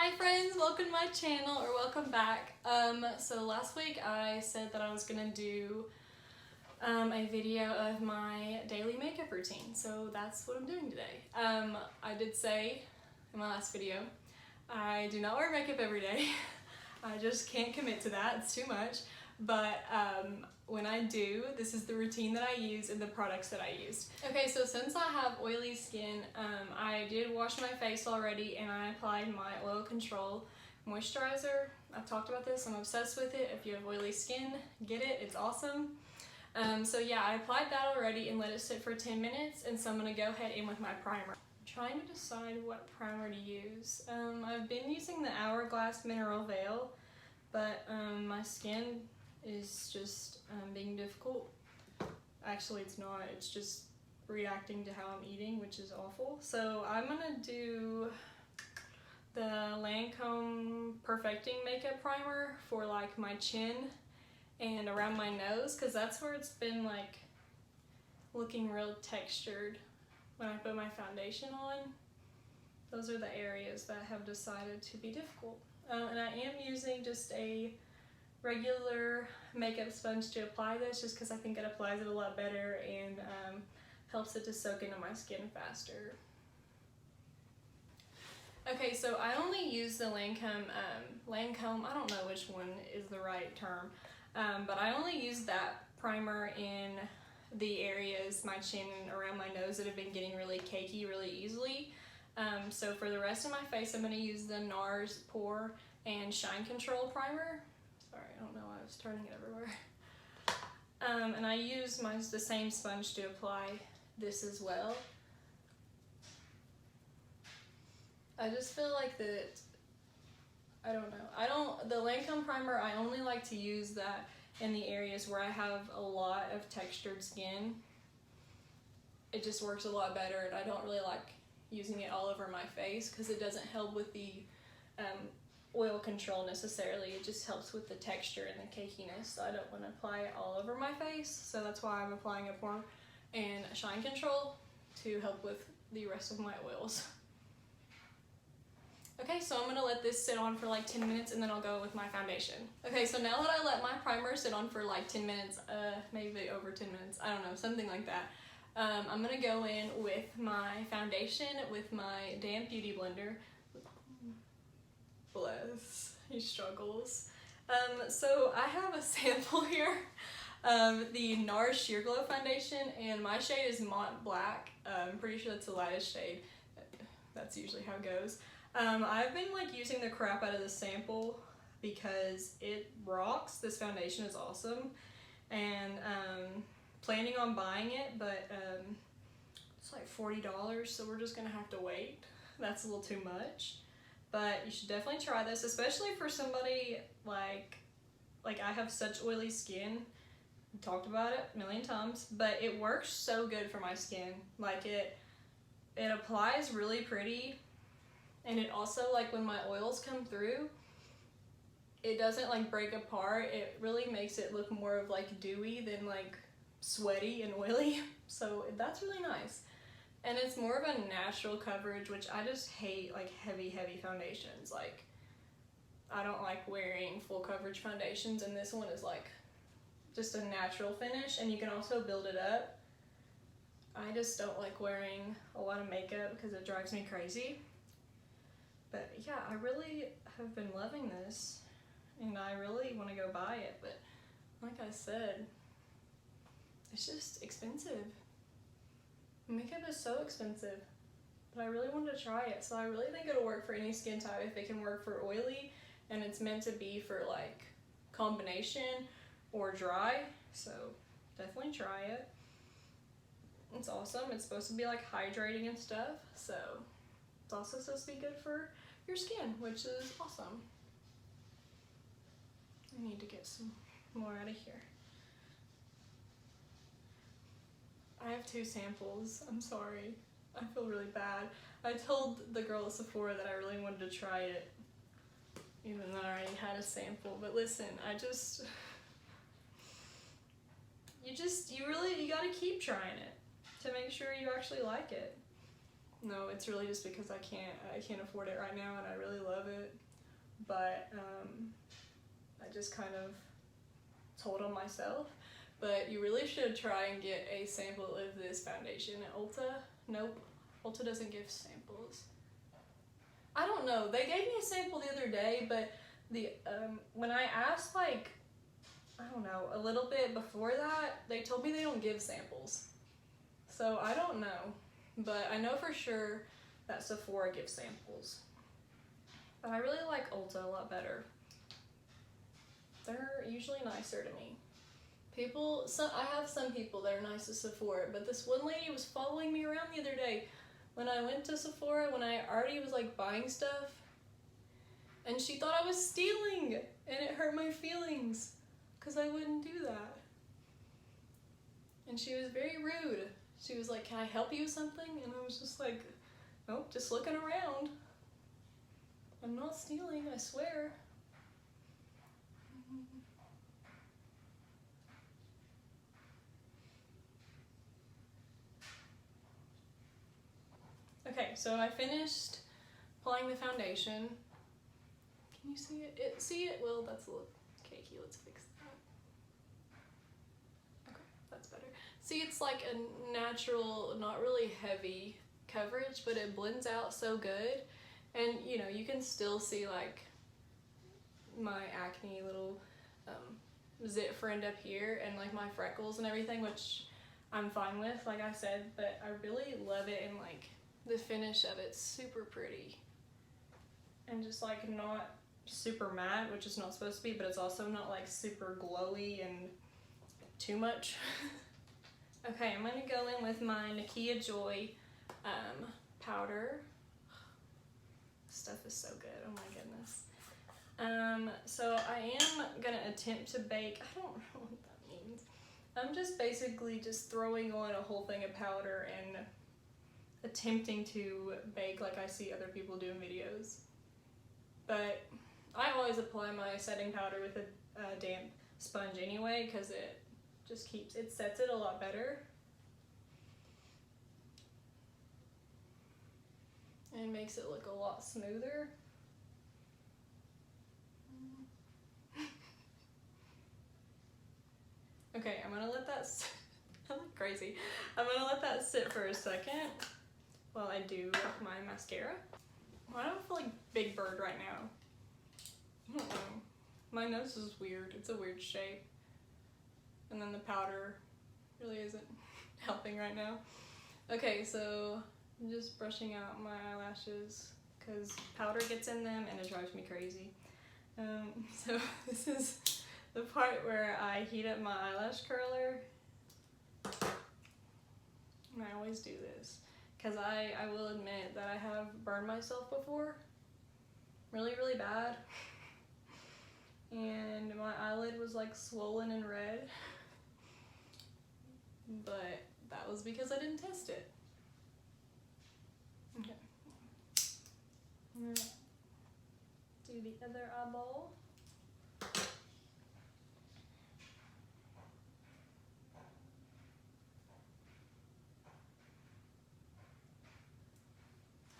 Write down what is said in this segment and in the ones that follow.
Hi friends, welcome to my channel, or welcome back. So last week I said that I was gonna do a video of my daily makeup routine, so that's what I'm doing today. I did say in my last video, I do not wear makeup every day. I just can't commit to that, it's too much. But when I do, this is the routine that I use and the products that I use. Okay, so since I have oily skin, I did wash my face already and I applied my oil control moisturizer. I've talked about this, I'm obsessed with it. If you have oily skin, get it, it's awesome. So yeah, I applied that already and let it sit for 10 minutes, and so I'm gonna go ahead in with my primer. I'm trying to decide what primer to use. I've been using the Hourglass Mineral Veil, but my skin is just being difficult. Actually, it's not, it's just reacting to how I'm eating, which is awful. So I'm gonna do the Lancome Perfecting Makeup Primer for like my chin and around my nose, because that's where it's been like looking real textured when I put my foundation on. Those are the areas that have decided to be difficult. And I am using just a regular makeup sponge to apply this, just because I think it applies it a lot better and helps it to soak into my skin faster. Okay, so I only use the Lancome, I don't know which one is the right term, but I only use that primer in the areas, my chin and around my nose, that have been getting really cakey really easily. So for the rest of my face, I'm going to use the NARS Pore and Shine Control Primer. Sorry, I don't know why I was turning it everywhere. And I use the same sponge to apply this as well. I just feel like that, I don't know. The Lancome primer, I only like to use that in the areas where I have a lot of textured skin. It just works a lot better, and I don't really like using it all over my face because it doesn't help with the oil control necessarily. It just helps with the texture and the cakiness. So I don't want to apply it all over my face, so that's why I'm applying a Pore and a Shine Control to help with the rest of my oils. Okay, so I'm going to let this sit on for like 10 minutes and then I'll go with my foundation. Okay, so now that I let my primer sit on for like 10 minutes, maybe over 10 minutes, I don't know, something like that, I'm going to go in with my foundation with my damp beauty blender. Bless, he struggles. So I have a sample here of the NARS Sheer Glow foundation, and my shade is Mont Black. I'm pretty sure that's the lightest shade. That's usually how it goes. I've been like using the crap out of this sample because it rocks. This foundation is awesome, and planning on buying it, but it's like $40, so we're just gonna have to wait. That's a little too much. But you should definitely try this, especially for somebody like I have such oily skin. I talked about it a million times, but it works so good for my skin. Like it applies really pretty, and it also, like when my oils come through, it doesn't like break apart. It really makes it look more of like dewy than like sweaty and oily. So that's really nice. And it's more of a natural coverage, which I just hate like heavy foundations. Like I don't like wearing full coverage foundations, and this one is like just a natural finish, and you can also build it up. I just don't like wearing a lot of makeup because it drives me crazy. But yeah, I really have been loving this, and I really want to go buy it, but like I said, it's just expensive. Makeup is so expensive, but I really wanted to try it, so I really think it'll work for any skin type. If it can work for oily, and it's meant to be for like combination or dry, so definitely try it. It's awesome. It's supposed to be like hydrating and stuff, so it's also supposed to be good for your skin, which is awesome. I need to get some more out of here. I have 2 samples. I'm sorry. I feel really bad. I told the girl at Sephora that I really wanted to try it, even though I already had a sample. But listen, you gotta keep trying it to make sure you actually like it. No, it's really just because I can't afford it right now, and I really love it. but I just kind of told on myself. But you really should try and get a sample of this foundation at Ulta. Nope, Ulta doesn't give samples. I don't know, they gave me a sample the other day, but the when I asked, like, I don't know, a little bit before that, they told me they don't give samples. So I don't know, but I know for sure that Sephora gives samples. But I really like Ulta a lot better. They're usually nicer to me. I have some people that are nice to Sephora, but this one lady was following me around the other day when I went to Sephora, when I already was like buying stuff, and she thought I was stealing, and it hurt my feelings because I wouldn't do that. And she was very rude. She was like, "Can I help you with something?" And I was just like, "Nope, just looking around. I'm not stealing, I swear." Okay, so I finished applying the foundation. Can you see it? See it? Well, that's a little cakey. Let's fix that. Okay, that's better. See, it's like a natural, not really heavy coverage, but it blends out so good. And, you know, you can still see, like, my acne little zit friend up here and, like, my freckles and everything, which I'm fine with, like I said. But I really love it, and, like, the finish of it's super pretty. And just, like, not super matte, which is not supposed to be, but it's also not, like, super glowy and too much. Okay, I'm gonna go in with my Nakia Joy powder. This stuff is so good, oh my goodness. So I am gonna attempt to bake. I don't know what that means. I'm just basically just throwing on a whole thing of powder and attempting to bake like I see other people do in videos. But I always apply my setting powder with a damp sponge anyway, because it just sets it a lot better. And makes it look a lot smoother. Okay, I'm gonna let that I look crazy. I'm gonna let that sit for a second while I do my mascara. Well, I don't feel like Big Bird right now. I don't know. My nose is weird. It's a weird shape. And then the powder really isn't helping right now. Okay, so I'm just brushing out my eyelashes because powder gets in them and it drives me crazy. So this is the part where I heat up my eyelash curler. And I always do this because I will admit that I have burned myself before. Really, really bad. And my eyelid was like swollen and red. But that was because I didn't test it. Okay. I'm gonna do the other eyeball. I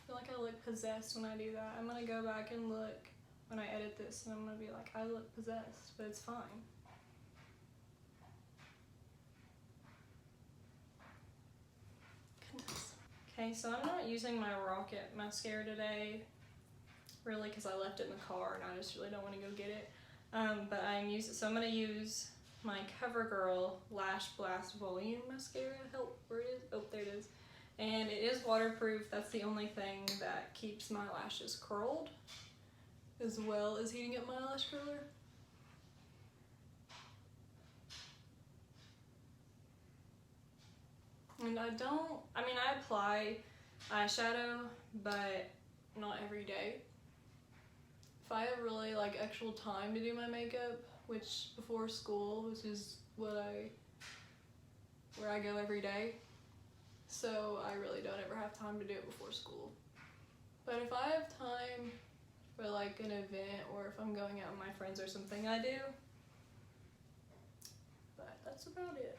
feel like I look possessed when I do that. I'm gonna go back and look when I edit this, and I'm gonna be like, I look possessed, but it's fine. Goodness. Okay, so I'm not using my Rocket mascara today, really, because I left it in the car and I just really don't want to go get it. But so I'm gonna use my CoverGirl Lash Blast Volume mascara. Where it is? Oh, there it is. And it is waterproof. That's the only thing that keeps my lashes curled, as well as heating up my eyelash curler. And I apply eyeshadow, but not every day. If I have really like actual time to do my makeup, which before school, which is where I go every day, so I really don't ever have time to do it before school. But if I have time for like an event, or if I'm going out with my friends or something, I do. But that's about it.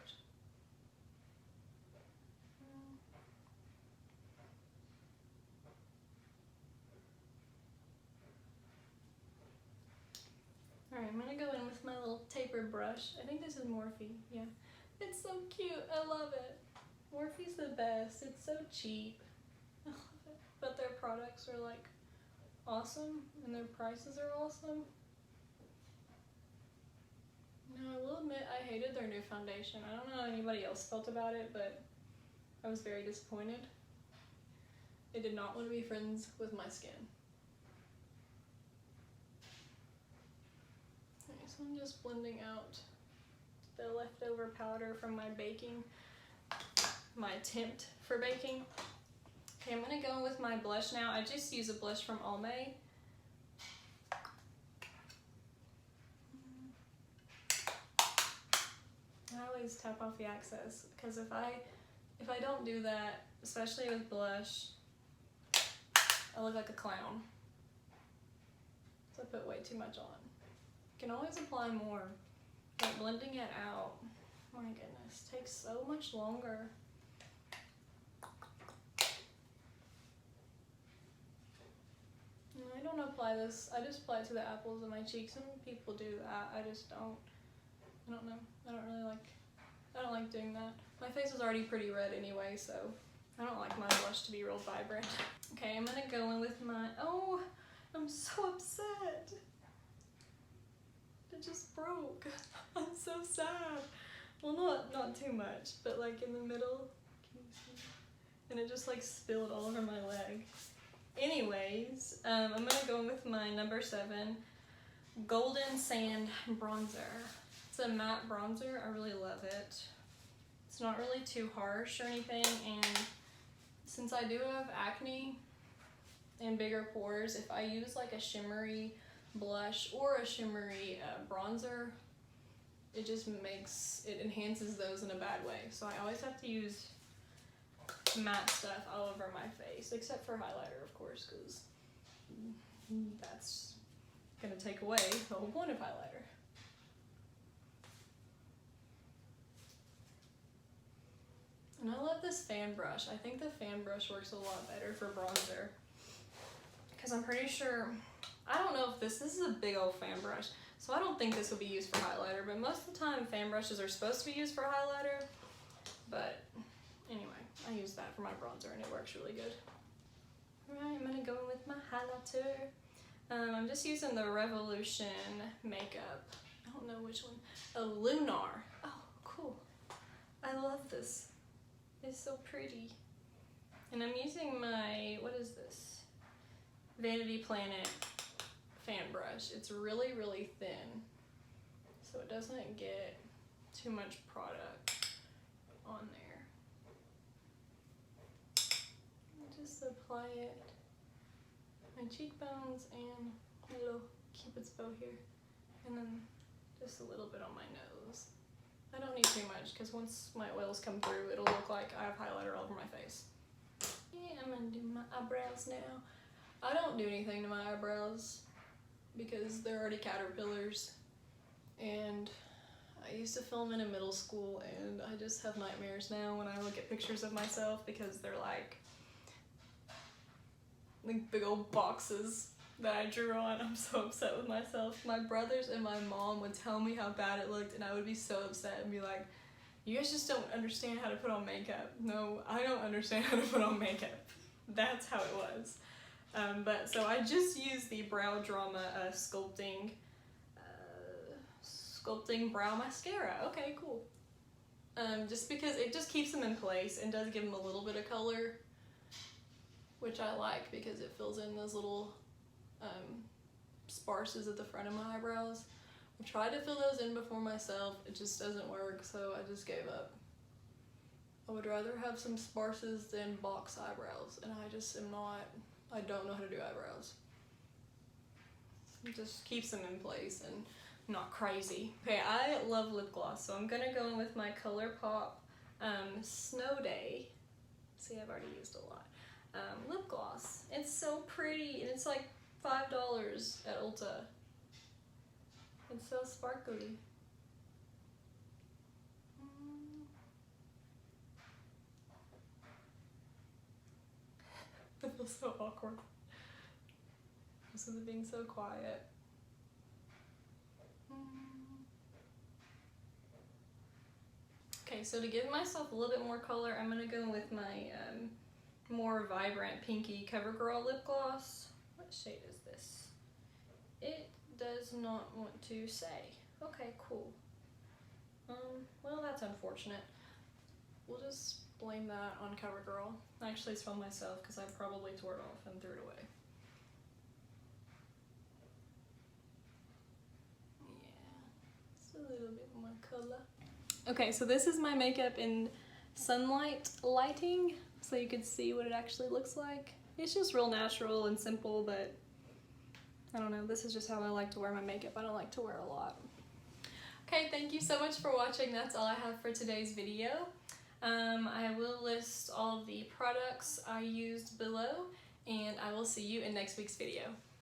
favorite brush. I think this is Morphe, yeah. It's so cute, I love it. Morphe's the best, it's so cheap. I love it. But their products are like awesome and their prices are awesome. Now I will admit I hated their new foundation. I don't know how anybody else felt about it, but I was very disappointed. It did not want to be friends with my skin. Okay, so I'm just blending out the leftover powder from my baking, my attempt for baking. Okay, I'm gonna go with my blush now. I just use a blush from Almay. I always tap off the excess because if I don't do that, especially with blush, I look like a clown. So I put way too much on. You can always apply more, but blending it out, my goodness, takes so much longer. I don't apply this, I just apply it to the apples of my cheeks. Some people do that, I just don't. I don't know, I don't like doing that. My face is already pretty red anyway, so I don't like my blush to be real vibrant. Okay, I'm gonna go in with my, oh, I'm so upset. It just broke. I'm so sad. Well, not too much, but like in the middle, can you see? And it just like spilled all over my leg. Anyways, I'm gonna go in with my number 7 Golden Sand Bronzer. It's a matte bronzer, I really love it. It's not really too harsh or anything, and since I do have acne and bigger pores, if I use like a shimmery blush or a shimmery bronzer, it just enhances those in a bad way. So I always have to use matte stuff all over my face, except for highlighter, of course, because that's gonna take away the whole point of highlighter. And I love this fan brush. I think the fan brush works a lot better for bronzer, because I'm pretty sure, I don't know if this is a big old fan brush, so I don't think this will be used for highlighter, but most of the time fan brushes are supposed to be used for highlighter. But anyway, I use that for my bronzer and it works really good. Alright, I'm gonna go in with my highlighter. I'm just using the Revolution makeup. I don't know which one. A Lunar. Oh, cool. I love this. It's so pretty. And I'm using my, what is this? Vanity Planet fan brush. It's really, really thin, so it doesn't get too much product on there. Just apply it my cheekbones and a little cupid's bow here, and then just a little bit on my nose. I don't need too much because once my oils come through, it'll look like I have highlighter all over my face. Yeah, I'm gonna do my eyebrows now. I don't do anything to my eyebrows because they're already caterpillars, and I used to film in middle school, and I just have nightmares now when I look at pictures of myself because they're like big old boxes that I drew on. I'm so upset with myself. My brothers and my mom would tell me how bad it looked, and I would be so upset and be like, you guys just don't understand how to put on makeup. No, I don't understand how to put on makeup. That's how it was. But so I just used the Brow Drama sculpting brow mascara. Okay, cool. Just because it just keeps them in place and does give them a little bit of color, which I like because it fills in those little sparses at the front of my eyebrows. I've tried to fill those in before myself, it just doesn't work, so I just gave up. I would rather have some sparses than box eyebrows, and I just am not, I don't know how to do eyebrows. It just keeps them in place and not crazy. Okay, I love lip gloss, so I'm gonna go in with my ColourPop Snow Day. See, I've already used a lot. Lip gloss. It's so pretty, and it's like $5 at Ulta. It's so sparkly. It feels so awkward. This is being so quiet. Okay, so to give myself a little bit more color, I'm going to go with my more vibrant pinky CoverGirl lip gloss. What shade is this? It does not want to say. Okay, cool. Well, that's unfortunate. We'll just blame that on CoverGirl. Actually, it's from myself because I probably tore it off and threw it away. Yeah, it's a little bit more color. Okay, so this is my makeup in sunlight lighting, so you can see what it actually looks like. It's just real natural and simple, but I don't know, this is just how I like to wear my makeup. I don't like to wear a lot. Okay, thank you so much for watching. That's all I have for today's video. I will list all of the products I used below, and I will see you in next week's video.